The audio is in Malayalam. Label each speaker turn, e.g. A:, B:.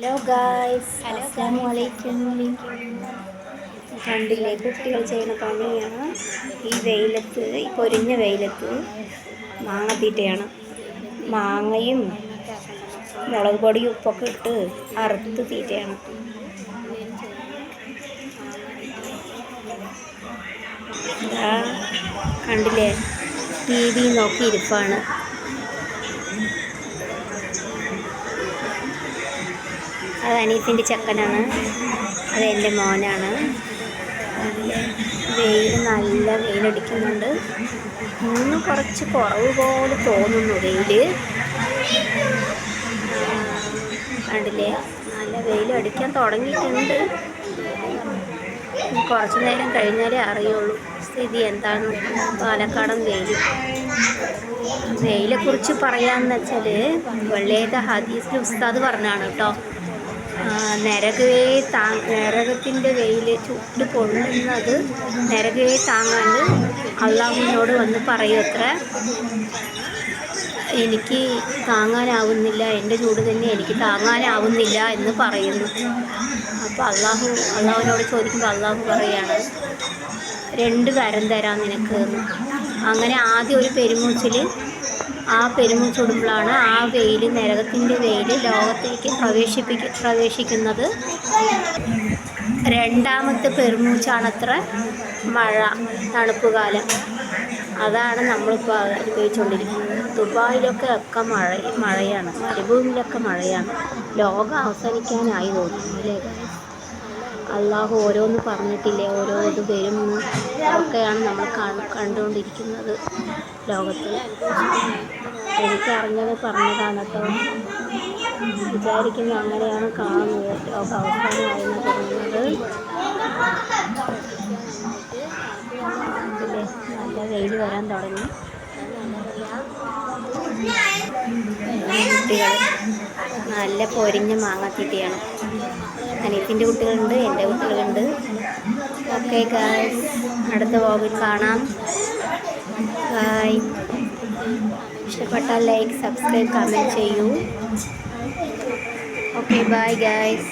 A: ഹലോ ഗായ്സ്, അസ്സലാമു അലൈക്കും. കണ്ടില്ലേ, കുട്ടികൾ ചെയ്യുന്ന പണിയാണ് ഈ വെയിലത്ത്, ഈ പൊരിഞ്ഞ വെയിലത്ത് മാങ്ങ തീറ്റയാണ്. മാങ്ങയും മുളക് പൊടിയും ഉപ്പൊക്കെ ഇട്ട് അറുത്ത് തീറ്റയാണ്. കണ്ടില്ലേ, TV നോക്കി ഇരിപ്പാണ്. അത് അനീസിൻ്റെ ചെക്കനാണ്, അത് എൻ്റെ മോനാണ്. വെയിൽ, നല്ല വെയിലടിക്കുന്നുണ്ട്. ഇന്ന് കുറച്ച് കുറവ് പോലെ തോന്നുന്നു വെയിൽ. കണ്ടില്ലേ, നല്ല വെയിൽ അടിക്കാൻ തുടങ്ങിയിട്ടുണ്ട്. കുറച്ച് നേരം കഴിഞ്ഞാലേ അറിയുള്ളൂ സ്ഥിതി എന്താണ്. പാലക്കാടൻ വെയിലെക്കുറിച്ച് പറയാമെന്ന് വെച്ചാൽ, വെള്ളിയാഴ്ച ഹദീസിൽ ഉസ്താദ് പറഞ്ഞാണ് കേട്ടോ, നരകത്തിൻ്റെ വെയിൽ ചുട്ട് പൊള്ളുന്നത് നരകയെ താങ്ങാണ്ട് അള്ളാഹുവിനോട് വന്ന് പറയൂത്ര, എനിക്ക് താങ്ങാനാവുന്നില്ല, എൻ്റെ ചൂട് തന്നെ എനിക്ക് താങ്ങാനാവുന്നില്ല എന്ന് പറയുന്നു. അപ്പോൾ അള്ളാഹുവിനോട് ചോദിക്കുമ്പോൾ അള്ളാഹു പറയുകയാണ്, 2 തരം തരാം നിനക്ക് എന്ന്. അങ്ങനെ ആദ്യം ഒരു പെരുമൂച്ചിൽ, ആ പെരുമൂച്ചുടുമ്പോഴാണ് ആ വെയിൽ, നരകത്തിൻ്റെ വെയിൽ ലോകത്തേക്ക് പ്രവേശിക്കുന്നത്. രണ്ടാമത്തെ പെരുമൂച്ചാണത്ര മഴ, തണുപ്പ് കാലം. അതാണ് നമ്മളിപ്പോൾ അനുഭവിച്ചുകൊണ്ടിരിക്കുന്നത്. ദുബായിലൊക്കെ മഴയാണ്, മരുഭൂമിയിലൊക്കെ മഴയാണ്. ലോകം അവസാനിക്കാനായി തോന്നുന്നു അല്ലേ? അള്ളാഹു ഓരോന്ന് പറഞ്ഞിട്ടില്ലേ, ഓരോ ഇത് വരുമെന്ന്. അതൊക്കെയാണ് നമ്മൾ കണ്ടുകൊണ്ടിരിക്കുന്നത് ലോകത്തിൽ. എനിക്കറിഞ്ഞത് പറഞ്ഞതാണ് കേട്ടോ. വിചാരിക്കുന്നത് അങ്ങനെയാണ് കാണുന്നത്. ലോകം അവസാനമായിരുന്നു തോന്നുന്നത്. അതിലെ നല്ല വെയിൽ വരാൻ തുടങ്ങി. കുട്ടികൾ നല്ല പൊരിഞ്ഞ മാങ്ങാത്തീറ്റയാണ്. അനിയത്തിൻ്റെ കുട്ടികളുണ്ട്, എൻ്റെ കുട്ടികളുണ്ട്. ഓക്കെ ഗായ്സ്, അടുത്ത വ്ലോഗിൽ കാണാം. ബൈ. ഇഷ്ടപ്പെട്ടാൽ ലൈക്ക്, സബ്സ്ക്രൈബ്, കമൻറ്റ് ചെയ്യൂ. Okay, bye guys.